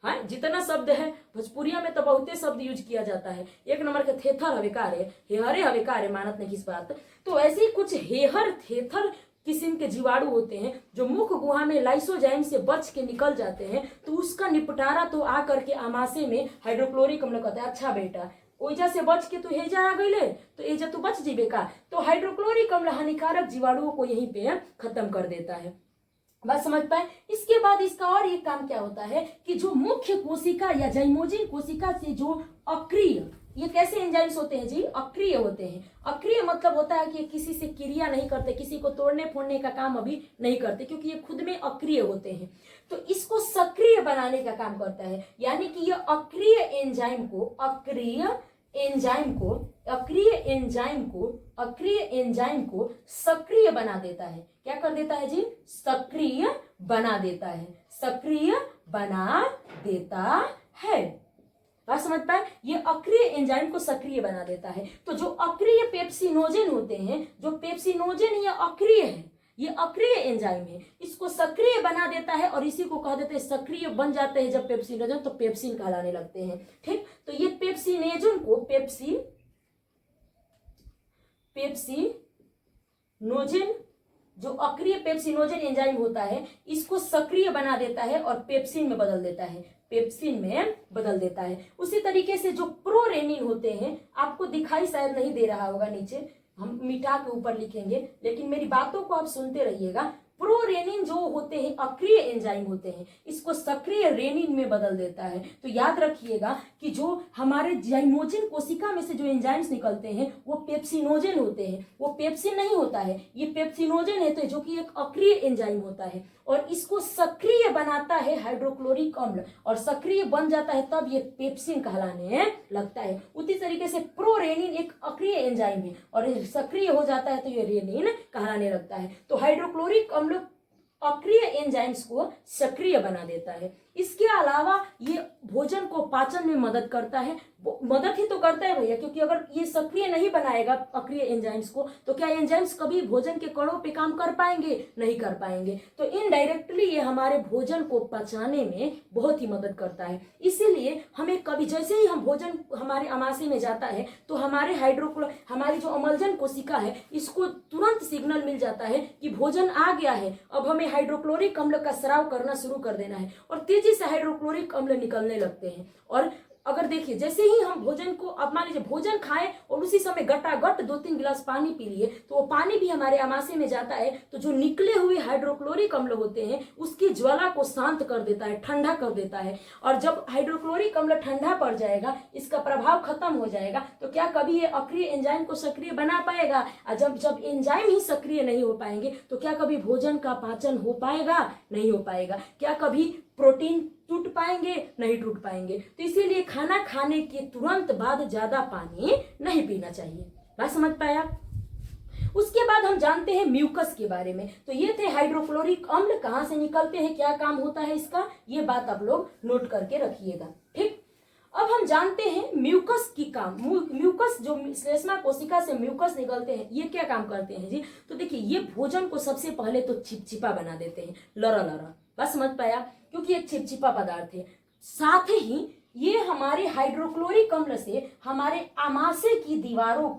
S1: हाँ, जितना शब्द है भोजपुरिया में तो बहुते शब्द यूज किया जाता है। 1 नंबर के थेथर हवेकारे, हेहरे हवेकारे, मानत नहीं किस बात। तो ऐसे ही कुछ हेहर थेथर किस्म के जीवाणु होते हैं जो मुख गुहा में लाइसोजाइम से बच के निकल जाते हैं। तो उसका निपटारा तो आ करके आमाशय में हाइड्रोक्लोरिक अम्ल कहते हैं। अच्छा बेटा, ओइजा से बच के तू हेजा आ गईले, तो एजा तू बच जीबे का। तो हाइड्रोक्लोरिक अम्ल हानिकारक जीवाणुओं को यहीं पे खत्म कर देता है। बात समझ पाए? इसके बाद इसका और एक काम क्या होता है कि जो मुख्य कोशिका या जाइमोजिन कोशिका से जो अक्रिय, ये कैसे एंजाइम्स होते हैं जी? अक्रिय होते हैं। अक्रिय मतलब होता है कि किसी से क्रिया नहीं करते, किसी को तोड़ने फोड़ने का काम अभी नहीं करते, क्योंकि ये खुद में अक्रिय होते हैं। तो इसको सक्रिय बनाने का काम करता है, यानी कि ये अक्रिय एंजाइम को सक्रिय बना देता है। क्या कर देता है जी? सक्रिय बना देता है। बात समझ पाए? ये अक्रिय एंजाइम को सक्रिय बना देता है। तो जो अक्रिय पेप्सिनोजेन होते हैं, जो पेप्सिनोजेन ये अक्रिय है, ये अक्रिय एंजाइम है, इसको सक्रिय बना देता है और इसी को कह देते हैं, सक्रिय बन जाते हैं जब पेप्सिनोजेन, तो पेप्सिन कहलाने लगते हैं। ठीक, तो ये पेप्सिनोजेन को पेप्सिनोजेन जो अक्रिय पेप्सिनोजेन एंजाइम होता है, इसको सक्रिय बना देता है और पेप्सिन में बदल देता है। उसी तरीके से जो प्रोरेनिन होते हैं, आपको दिखाई शायद नहीं दे रहा होगा, नीचे हम मिटा के ऊपर लिखेंगे, लेकिन मेरी बातों को आप सुनते रहिएगा। प्रोरेनिन जो होते हैं अक्रिय एंजाइम होते हैं, इसको सक्रिय रेनिन में बदल देता है। तो याद रखिएगा कि जो हमारे जाइमोजिन कोशिका में से जो एंजाइम्स निकलते हैं वो पेप्सिनोजेन होते हैं, वो पेप्सिन नहीं होता है, ये पेप्सिनोजेन है, तो जो कि एक अक्रिय एंजाइम होता है और इसको सक्रिय बनाता है हाइड्रोक्लोरिक अम्ल, और सक्रिय बन जाता है तब ये पेप्सिन कहलाने लगता है। उसी तरीके से प्रोरेनिन एक अक्रिय एंजाइम है और सक्रिय हो जाता है तो ये रेनिन कहलाने लगता है। तो हाइड्रोक्लोरिक अम्ल अक्रिय एंजाइम्स को सक्रिय बना देता है। इसके अलावा ये भोजन को पाचन में मदद करता है, मदद ही तो करता है भैया, क्योंकि अगर ये सक्रिय नहीं बनाएगा अक्रिय एंजाइम्स को तो क्या एंजाइम्स कभी भोजन के कणों पे काम कर पाएंगे? नहीं कर पाएंगे। तो इनडायरेक्टली ये हमारे भोजन को पचाने में बहुत ही मदद करता है। इसीलिए हमें कभी जैसे ही हम भोजन हमारे आमाशय में जाता है तो हमारे हमारी जो अम्लजन कोशिका है इसको तुरंत सिग्नल मिल जाता है कि भोजन आ गया है, अब हमें हाइड्रोक्लोरिक अम्ल का स्राव करना शुरू कर देना है और तेजी से हाइड्रोक्लोरिक अम्ल निकलने लगते हैं। और अगर देखिए जैसे ही हम भोजन को, अब मान लीजिए भोजन खाएं और उसी समय गटागट 2-3 गिलास पानी पी लिए तो वो पानी भी हमारे आमाशय में जाता है तो जो निकले हुए हाइड्रोक्लोरिक अम्ल होते हैं उसकी ज्वाला को शांत कर देता है, ठंडा कर देता है। और जब हाइड्रोक्लोरिक अम्ल ठंडा पड़ जाएगा, इसका प्रभाव खत्म हो जाएगा, तो क्या कभी ये अक्रिय एंजाइम को सक्रिय बना पाएगा? और जब एंजाइम ही सक्रिय नहीं हो पाएंगे तो क्या कभी भोजन का पाचन हो पाएगा? नहीं हो पाएगा। क्या कभी प्रोटीन टूट पाएंगे? नहीं टूट पाएंगे। तो इसीलिए खाना खाने के तुरंत बाद ज्यादा पानी नहीं पीना चाहिए। बात समझ पाया? उसके बाद हम जानते हैं म्यूकस के बारे में। तो ये थे हाइड्रोक्लोरिक अम्ल कहाँ से निकलते हैं, क्या काम होता है इसका, ये बात आप लोग नोट करके रखिएगा। ठीक, अब हम जानते हैं म्यूकस की काम। म्यूकस जो श्लेष्मा कोशिका से म्यूकस निकलते हैं ये क्या काम करते हैं जी? तो देखिए ये भोजन को सबसे पहले तो चिपचिपा बना देते हैं, लरा लरा। बस समझ पाया? क्योंकि एक चिपचिपा पदार्थ है। साथ ही ये हमारे हाइड्रोक्लोरिक अम्ल से हमारे आमाशय की दीवारों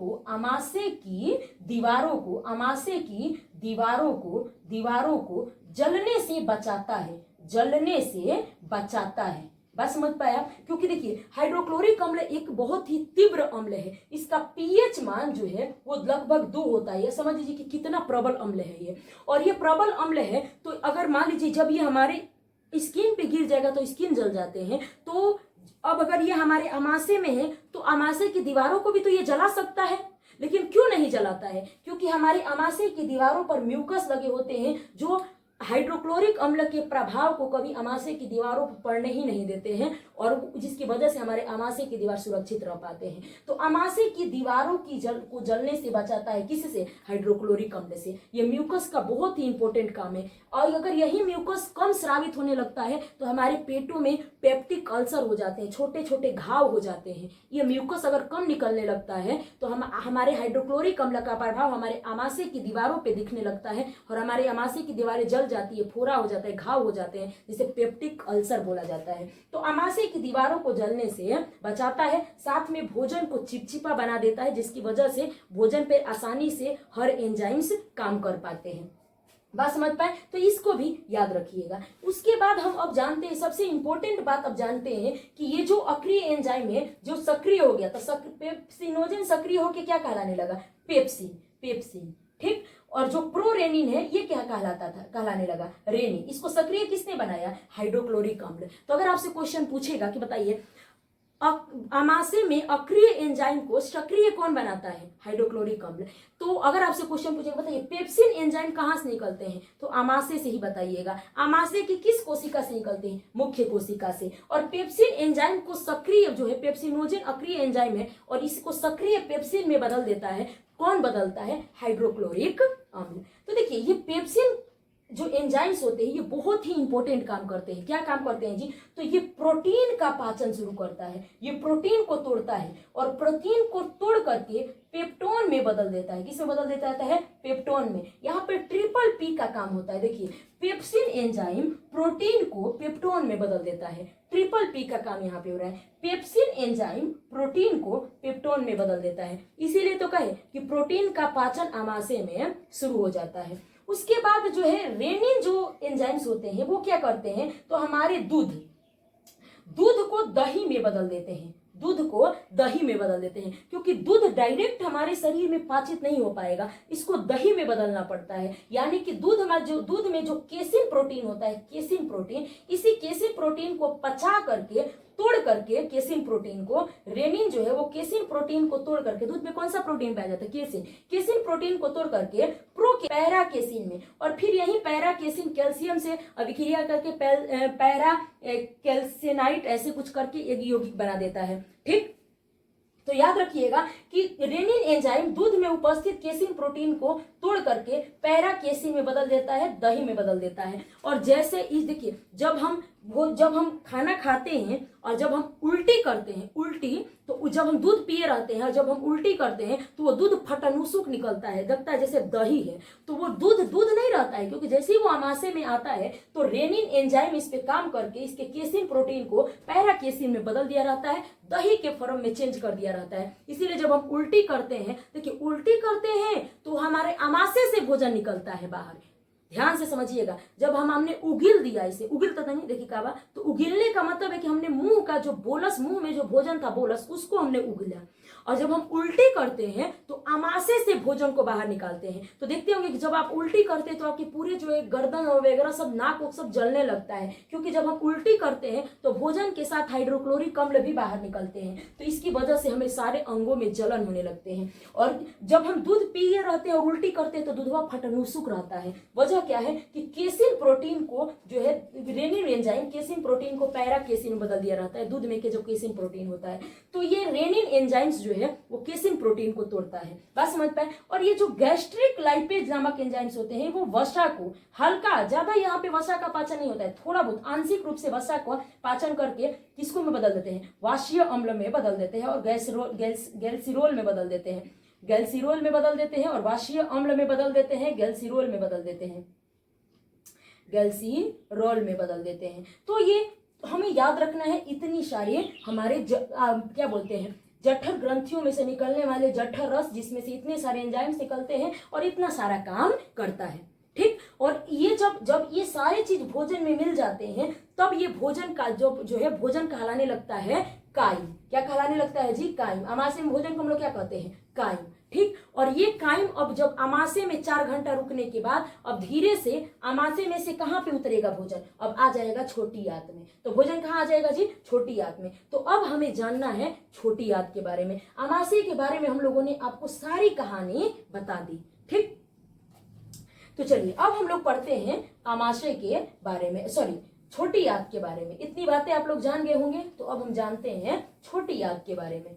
S1: को जलने से बचाता है। बस समझ पाया? क्योंकि देखिए हाइड्रोक्लोरिक अम्ल एक बहुत ही तीव्र अम्ल है, इसका पीएच मान जो है वो लगभग 2 होता है। ये समझ लीजिए कि कितना प्रबल अम्ल है ये। और ये प्रबल अम्ल है तो अगर मान लीजिए जब ये हमारे स्किन पे गिर जाएगा तो स्किन जल जाते हैं। तो अब अगर ये हमारे आमाशय में है तो आमाशय की दीवारों को भी तो ये जला सकता है, लेकिन क्यों नहीं जलाता है? क्योंकि हमारे आमाशय की दीवारों पर म्यूकस लगे होते हैं जो हाइड्रोक्लोरिक अम्ल के प्रभाव को कभी आमाशय की दीवारों पर पड़ने ही नहीं देते हैं और जिसकी वजह से हमारे आमाशय की दीवार सुरक्षित रह पाते हैं। तो आमाशय की दीवारों की को जलने से बचाता है, किससे? हाइड्रोक्लोरिक अम्ल से। ये म्यूकस का बहुत ही इंपॉर्टेंट काम है। और अगर यही म्यूकस कम स्रावित होने लगता है तो हमारे पेटों में पेप्टिक अल्सर हो जाते हैं, छोटे छोटे घाव हो जाते हैं। ये म्यूकस अगर कम निकलने लगता है तो हमारे हाइड्रोक्लोरिक अम्ल का प्रभाव हमारे आमाशय की दीवारों पर दिखने लगता है और हमारे आमाशय की दीवारें जल जाती है, फोड़ा हो जाता है, घाव हो जाते हैं, जिसे पेप्टिक अल्सर बोला जाता है। तो आमाशय की दीवारों को जलने से बचाता है, साथ में भोजन को चिपचिपा बना देता है जिसकी वजह से भोजन पे आसानी से हर एंजाइम्स काम कर पाते हैं। बात समझ पाए? तो इसको भी याद रखिएगा। उसके बाद हम अब जानते हैं, सबसे इंपॉर्टेंट बात अब जानते हैं कि ये जो अक्रिय एंजाइम है जो सक्रिय हो गया, तो पेप्सिनोजन सक्रिय होकर क्या कहलाने लगा? पेप्सिन। ठीक, और जो प्रोरेनिन है ये क्या कहलाने लगा? रेनिन। इसको सक्रिय किसने बनाया? हाइड्रोक्लोरिक अम्ल। तो अगर आपसे क्वेश्चन पूछेगा कि बताइए आमाशय में अक्रिय एंजाइम को सक्रिय कौन बनाता है? हाइड्रोक्लोरिक अम्ल। तो अगर आपसे क्वेश्चन पूछेगा बताइए पेप्सिन एंजाइम कहाँ से निकलते हैं? तो आमाशय से ही बताइएगा। आमाशय की किस कोशिका से निकलते हैं? मुख्य कोशिका से। और पेप्सिन एंजाइम को सक्रिय जो है, पेप्सिनोजन अक्रिय एंजाइम है और इसको सक्रिय पेप्सिन में बदल देता है। कौन बदलता है? हाइड्रोक्लोरिक अम्ल। तो देखिए ये पेप्सिन जो एंजाइम्स होते हैं ये बहुत ही इंपॉर्टेंट काम करते हैं। क्या काम करते हैं जी? तो ये प्रोटीन का पाचन शुरू करता है, ये प्रोटीन को तोड़ता है और प्रोटीन को तोड़ करके पेप्टोन में बदल देता है। किसमें बदल देता है? पेप्टोन में। यहाँ पे ट्रिपल पी का काम होता है। देखिए पेप्सिन एंजाइम प्रोटीन को पेप्टोन में बदल देता है, ट्रिपल पी का काम यहाँ पे हो रहा है। पेप्सिन एंजाइम प्रोटीन को पेप्टोन में बदल देता है, इसीलिए तो कहे कि प्रोटीन का पाचन आमाशय में शुरू हो जाता है। उसके बाद जो है रेनिन जो एंजाइम्स होते हैं वो क्या करते हैं? तो हमारे दूध को दही में बदल देते हैं, क्योंकि दूध डायरेक्ट हमारे शरीर में पाचित नहीं हो पाएगा, इसको दही में बदलना पड़ता है। यानी कि दूध में जो केसिन प्रोटीन होता है, केसिन प्रोटीन, इसी केसिन प्रोटीन को पचा करके तोड़ करके केसिन प्रोटीन को, रेनिन जो है वो केसिन प्रोटीन को तोड़ करके, दूध में कौन सा प्रोटीन पाया जाता है? केसिन प्रोटीन को तोड़ करके पैरा केसिन में, और फिर यही पैरा केसिन कैल्शियम से अभिक्रिया करके पैरा कैल्सिनाइट ऐसे कुछ करके एक यौगिक बना देता है। ठीक, तो याद रखिएगा कि रेनिन एंजाइम दूध में उपस्थित केसिन प्रोटीन को तोड़ करके पैरा केसिन में बदल देता है, दही में बदल देता है। और जैसे इस देखिए जब हम जब हम खाना खाते हैं और जब हम उल्टी करते हैं, उल्टी तो जब हम दूध पिए रहते हैं और जब हम उल्टी करते हैं तो वो दूध फटनुसुक निकलता है, लगता है जैसे दही है। तो वो दूध दूध नहीं रहता है, क्योंकि जैसे ही वो आमाशय में आता है तो रेनिन एंजाइम इस पे काम करके इसके केसिन प्रोटीन को पैरा केसिन में बदल दिया रहता है, दही के फॉर्म में चेंज कर दिया रहता है। इसीलिए जब हम उल्टी करते हैं, देखिए उल्टी करते हैं तो हमारे आमाशय से भोजन निकलता है बाहर। ध्यान से समझिएगा, जब हमने उगिल दिया, इसे उगिल तो नहीं, देखिए काबा, तो उगिलने का मतलब है कि हमने मुंह का जो बोलस, मुंह में जो भोजन था बोलस, उसको हमने उगला। और जब हम उल्टी करते हैं तो आमाशय से भोजन को बाहर निकालते हैं। तो देखते होंगे कि जब आप उल्टी करते हैं तो आपके पूरे जो है गर्दन और वगैरह सब, नाक वो सब जलने लगता है, क्योंकि जब हम उल्टी करते हैं तो भोजन के साथ हाइड्रोक्लोरिक अम्ल भी बाहर निकलते हैं। तो इसकी वजह से हमें सारे अंगों में जलन होने लगते हैं। और जब हम दूध पिए रहते हैं और उल्टी करते हैं तो दूधवा फटनुसुक रहता है। वजह क्या है कि केसिन प्रोटीन को जो है रेनिन एंजाइम केसिन प्रोटीन को पैरा केसिन में बदल दिया रहता है, दूध में के जो केसिन प्रोटीन होता है। तो ये रेनिन एंजाइम्स जो है वो केसिन प्रोटीन को तोड़ता है, बात समझ पाए। और ये जो गैस्ट्रिक लाइपेज नामक एंजाइम्स होते हैं वो वसा को हल्का, ज्यादा यहाँ पे वसा का पाचन नहीं होता है, थोड़ा बहुत आंशिक रूप से वसा को पाचन करके किसको में बदल देते हैं, वाष्य अम्ल में बदल देते हैं और गैल्सिरोल में बदल देते हैं, गैल्सिरोल में बदल देते हैं और वाष्य अम्ल में बदल देते हैं, गैल्सिरोल में बदल देते हैं, गैल्सिरोल में बदल देते हैं। तो ये हमें याद रखना है, इतनी सारी हमारे क्या बोलते हैं, जठर ग्रंथियों में से निकलने वाले जठर रस, जिसमें से इतने सारे एंजाइम्स निकलते हैं और इतना सारा काम करता है, ठीक। और ये जब ये सारे चीज भोजन में मिल जाते हैं तब ये भोजन का जो है भोजन कहलाने लगता है काइम। क्या कहलाने लगता है जी, काइम। आमाशय में भोजन को हम लोग क्या कहते हैं, काइम, ठीक। और ये काइम अब जब आमाशय में 4 घंटा रुकने के बाद अब धीरे से आमाशय में से कहाँ पे उतरेगा भोजन, अब आ जाएगा छोटी आंत में। तो भोजन कहाँ आ जाएगा जी, छोटी आंत में। तो अब हमें जानना है छोटी आंत के बारे में। आमाशय के बारे में हम लोगों ने आपको सारी कहानी बता दी, ठीक। तो चलिए अब हम लोग पढ़ते हैं आमाशय के बारे में, सॉरी छोटी आंत के बारे में। इतनी बातें आप लोग जान गए होंगे, तो अब हम जानते हैं छोटी आंत के बारे में।